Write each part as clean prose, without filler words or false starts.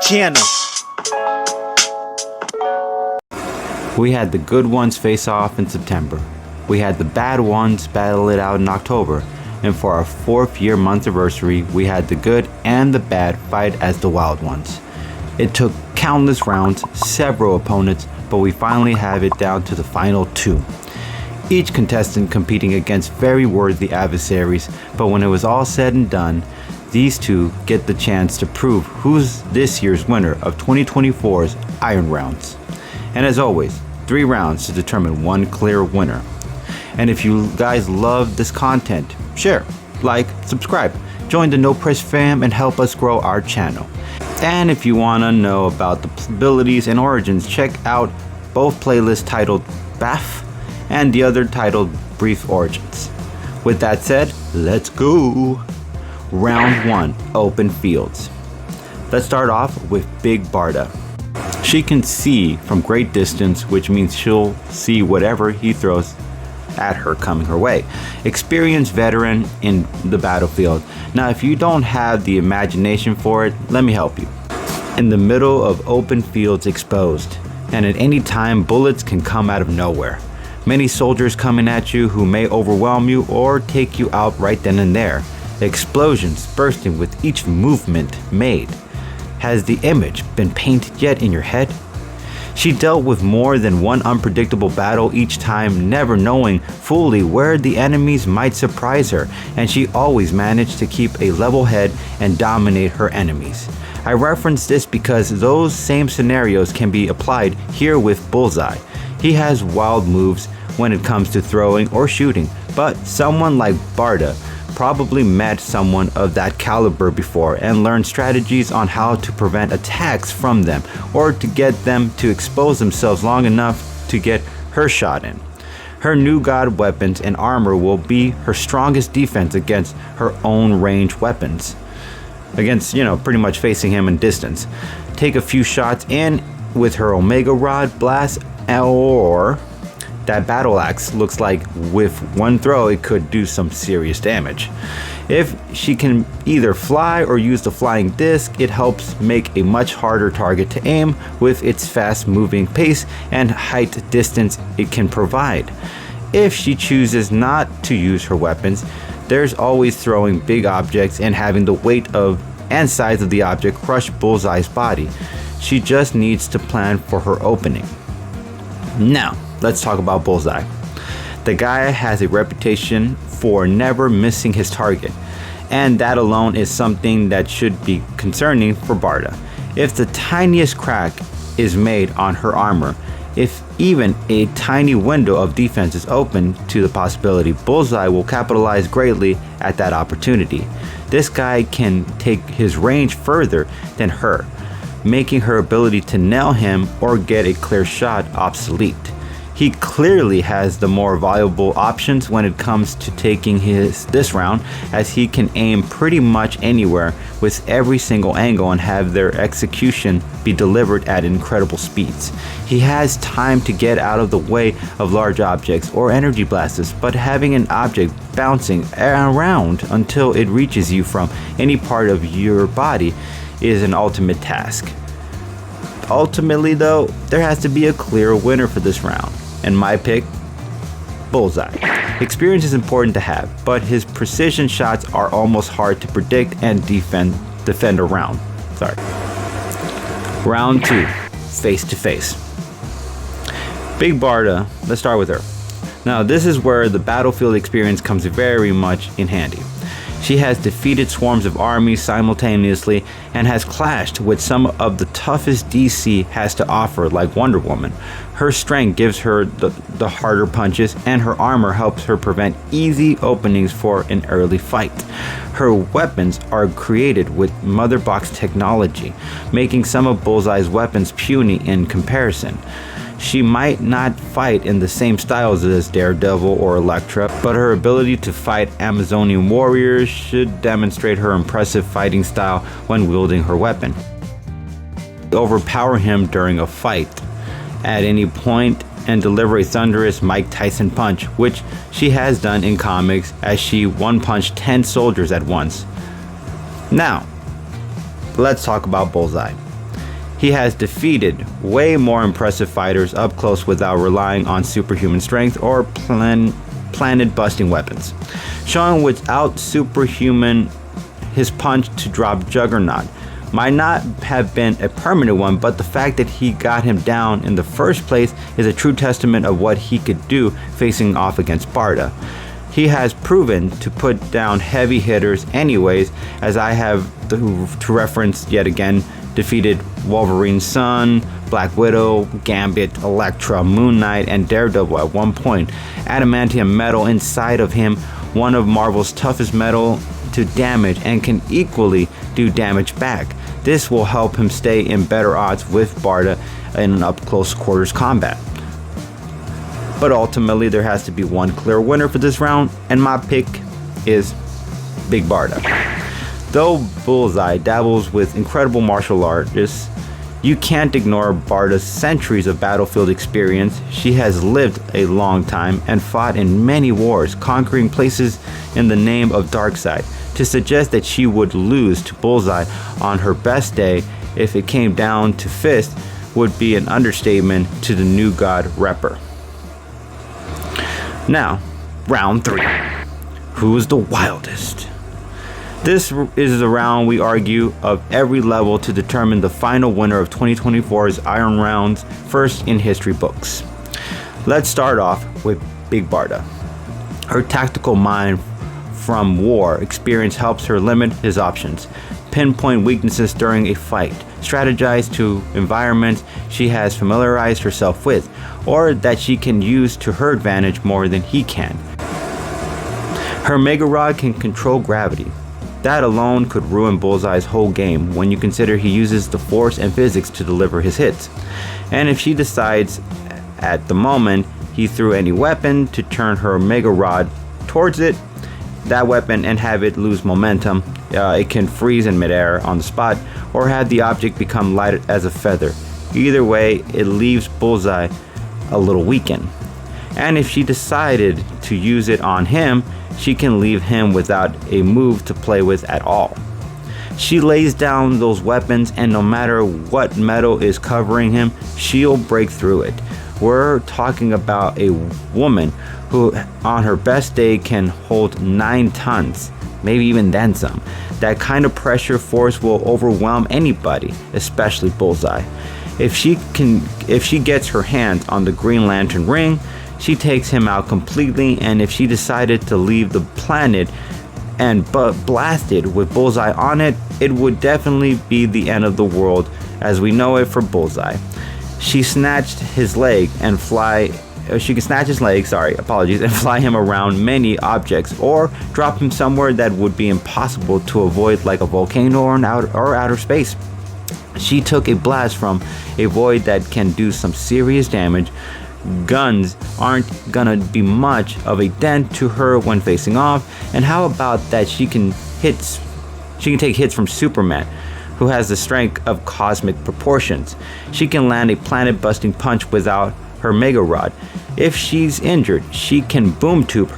channel. We had the good ones face off in September. We had the bad ones battle it out in October. And for our 4th year month anniversary, we had the good and the bad fight as the wild ones. It took countless rounds, several opponents, but we finally have it down to the final 2. Each contestant competing against very worthy adversaries, but when it was all said and done, these 2 get the chance to prove who's this year's winner of 2024's Iron Rounds. And as always, 3 rounds to determine one clear winner. And if you guys love this content, share, like, subscribe, join the No Press fam and help us grow our channel. And if you want to know about the abilities and origins, check out both playlists titled BAF and the other titled Brief Origins. With that said, let's go! Round 1, Open Fields. Let's start off with Big Barda. She can see from great distance, which means she'll see whatever he throws at her coming her way. Experienced veteran in the battlefield. Now if you don't have the imagination for it, let me help you. In the middle of open fields exposed, and at any time bullets can come out of nowhere. Many soldiers coming at you who may overwhelm you or take you out right then and there. Explosions bursting with each movement made. Has the image been painted yet in your head? She dealt with more than one unpredictable battle each time, never knowing fully where the enemies might surprise her, and she always managed to keep a level head and dominate her enemies. I reference this because those same scenarios can be applied here with Bullseye. He has wild moves when it comes to throwing or shooting, but someone like Barda probably met someone of that caliber before and learned strategies on how to prevent attacks from them or to get them to expose themselves long enough to get her shot in. Her new god weapons and armor will be her strongest defense against her own ranged weapons. Against, pretty much facing him in distance. Take a few shots in with her Omega Rod blast, or that battle axe looks like with one throw it could do some serious damage. If she can either fly or use the flying disc, it helps make a much harder target to aim with its fast moving pace and height distance it can provide. If she chooses not to use her weapons, there's always throwing big objects and having the weight of and size of the object crush Bullseye's body. She just needs to plan for her opening. Now, let's talk about Bullseye. The guy has a reputation for never missing his target, and that alone is something that should be concerning for Barda. If the tiniest crack is made on her armor, if even a tiny window of defense is open to the possibility, Bullseye will capitalize greatly at that opportunity. This guy can take his range further than her, making her ability to nail him or get a clear shot obsolete. He clearly has the more valuable options when it comes to taking this round, as he can aim pretty much anywhere with every single angle and have their execution be delivered at incredible speeds. He has time to get out of the way of large objects or energy blasts, but having an object bouncing around until it reaches you from any part of your body is an ultimate task. Ultimately though, there has to be a clear winner for this round. And my pick, Bullseye. Experience is important to have, but his precision shots are almost hard to predict and defend a round. Round 2, face to face. Big Barda, let's start with her. Now this is where the battlefield experience comes very much in handy. She has defeated swarms of armies simultaneously and has clashed with some of the toughest DC has to offer, like Wonder Woman. Her strength gives her the harder punches, and her armor helps her prevent easy openings for an early fight. Her weapons are created with Mother Box technology, making some of Bullseye's weapons puny in comparison. She might not fight in the same styles as Daredevil or Elektra, but her ability to fight Amazonian warriors should demonstrate her impressive fighting style when wielding her weapon. Overpower him during a fight at any point and deliver a thunderous Mike Tyson punch, which she has done in comics as she one-punched 10 soldiers at once. Now, let's talk about Bullseye. He has defeated way more impressive fighters up close without relying on superhuman strength or planet-busting weapons, showing without superhuman his punch to drop Juggernaut might not have been a permanent one, but the fact that he got him down in the first place is a true testament of what he could do facing off against Barda. He has proven to put down heavy hitters anyways, as I have to reference yet again, defeated Wolverine's son, Black Widow, Gambit, Elektra, Moon Knight, and Daredevil at one point. Adamantium metal inside of him, one of Marvel's toughest metal to damage, and can equally do damage back. This will help him stay in better odds with Barda in an up-close quarters combat. But ultimately, there has to be one clear winner for this round, and my pick is Big Barda. Though Bullseye dabbles with incredible martial artists, you can't ignore Barda's centuries of battlefield experience. She has lived a long time and fought in many wars, conquering places in the name of Darkseid. To suggest that she would lose to Bullseye on her best day, if it came down to fist, would be an understatement to the new god Repper. Now, round 3. Who's the wildest? This is the round we argue of every level to determine the final winner of 2024's Iron Rounds, first in history books. Let's start off with Big Barda. Her tactical mind from war experience helps her limit his options, pinpoint weaknesses during a fight, strategize to environments she has familiarized herself with, or that she can use to her advantage more than he can. Her Mega Rod can control gravity. That alone could ruin Bullseye's whole game when you consider he uses the force and physics to deliver his hits. And if she decides at the moment he threw any weapon to turn her Mega Rod towards it, that weapon, and have it lose momentum, it can freeze in midair on the spot or have the object become light as a feather. Either way, it leaves Bullseye a little weakened. And if she decided to use it on him, she can leave him without a move to play with at all. She lays down those weapons, and no matter what metal is covering him, she'll break through it. We're talking about a woman who on her best day can hold 9 tons, maybe even then some. That kind of pressure force will overwhelm anybody, especially Bullseye. If she gets her hands on the Green Lantern ring, she takes him out completely, and if she decided to leave the planet and blasted with Bullseye on it, it would definitely be the end of the world as we know it for Bullseye. She snatched his leg and she can snatch his leg, and fly him around many objects, or drop him somewhere that would be impossible to avoid, like a volcano or outer space. She took a blast from a void that can do some serious damage. Guns aren't gonna be much of a dent to her when facing off, and how about that she can take hits from Superman, who has the strength of cosmic proportions. She can land a planet-busting punch without her Mega Rod. If she's injured, she can boom tube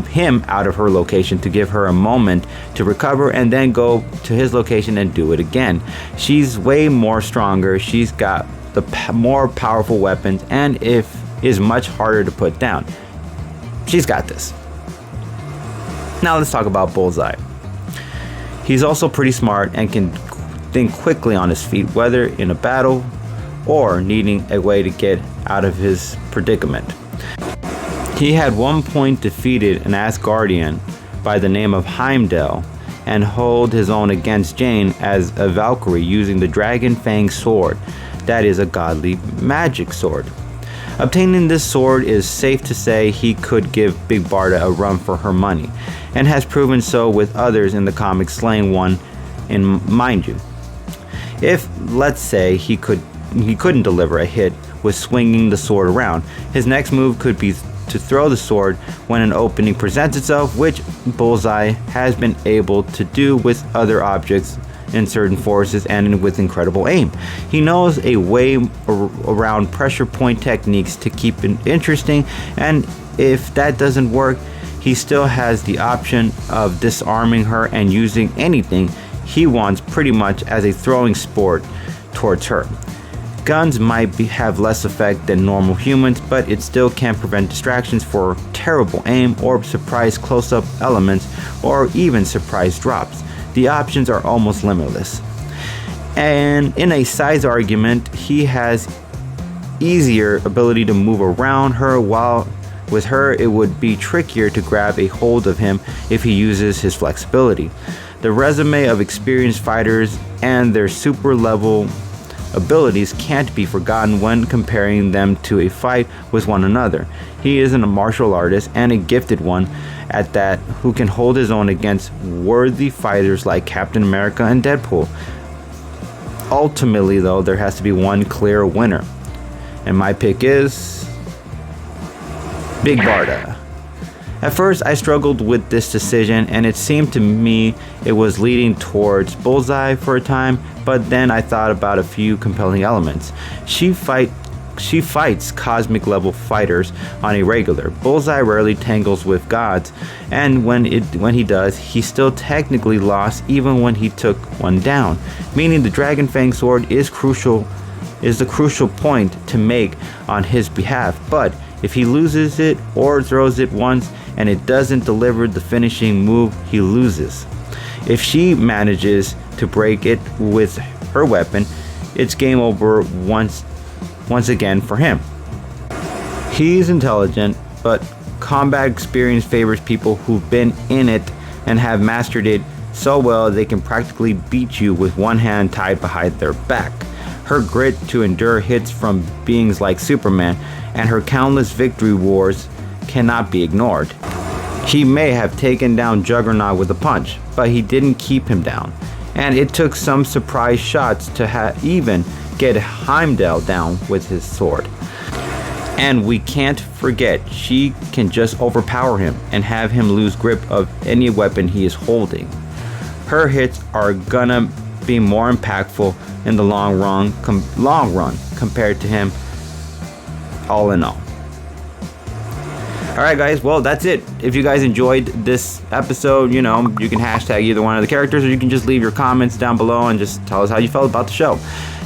him out of her location to give her a moment to recover and then go to his location and do it again. She's way more stronger, she's got the more powerful weapons, and is much harder to put down. She's got this. Now let's talk about Bullseye. He's also pretty smart and can think quickly on his feet, whether in a battle or needing a way to get out of his predicament. He had one point defeated an Asgardian by the name of Heimdall and hold his own against Jane as a Valkyrie using the Dragon Fang sword. That is a godly magic sword. Obtaining this sword is safe to say he could give Big Barda a run for her money, and has proven so with others in the comics, slaying one in mind you. If, let's say, he couldn't deliver a hit with swinging the sword around, his next move could be to throw the sword when an opening presents itself, which Bullseye has been able to do with other objects in certain forces and with incredible aim. He knows a way around pressure point techniques to keep it interesting, and if that doesn't work, he still has the option of disarming her and using anything he wants pretty much as a throwing sport towards her. Guns might have less effect than normal humans, but it still can prevent distractions for terrible aim or surprise close-up elements or even surprise drops. The options are almost limitless. And in a size argument, he has easier ability to move around her, while with her it would be trickier to grab a hold of him if he uses his flexibility. The resume of experienced fighters and their super level abilities can't be forgotten when comparing them to a fight with one another. He is a martial artist and a gifted one at that, who can hold his own against worthy fighters like Captain America and Deadpool. Ultimately though, there has to be one clear winner, and my pick is Big Barda. At first I struggled with this decision, and it seemed to me it was leading towards Bullseye for a time, but then I thought about a few compelling elements. She fights cosmic level fighters on a regular. Bullseye rarely tangles with gods, and when he does, he still technically lost even when he took one down, meaning the Dragon Fang sword is the crucial point to make on his behalf. But if he loses it or throws it once and it doesn't deliver the finishing move, he loses. If she manages to break it with her weapon, it's game over once again for him. He's intelligent, but combat experience favors people who've been in it and have mastered it so well they can practically beat you with one hand tied behind their back. Her grit to endure hits from beings like Superman and her countless victory wars cannot be ignored. He may have taken down Juggernaut with a punch, but he didn't keep him down, and it took some surprise shots to even get Heimdall down with his sword. And we can't forget, she can just overpower him and have him lose grip of any weapon he is holding. Her hits are gonna be more impactful in the long run compared to him, all in all. Alright guys, well that's it. If you guys enjoyed this episode, you can hashtag either one of the characters, or you can just leave your comments down below and just tell us how you felt about the show.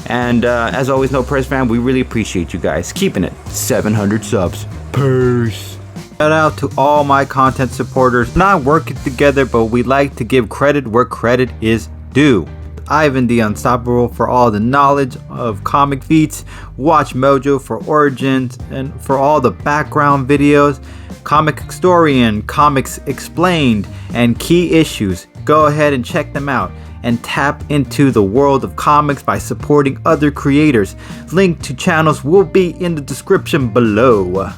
And as always, No Press Fam, we really appreciate you guys keeping it 700 subs. Peace. Shout out to all my content supporters. Not working together, but we like to give credit where credit is due. Ivan the Unstoppable for all the knowledge of comic feats, Watch Mojo for origins and for all the background videos, Comic Historian, Comics Explained, and key issues. Go ahead and check them out and tap into the world of comics by supporting other creators. Link to channels will be in the description below.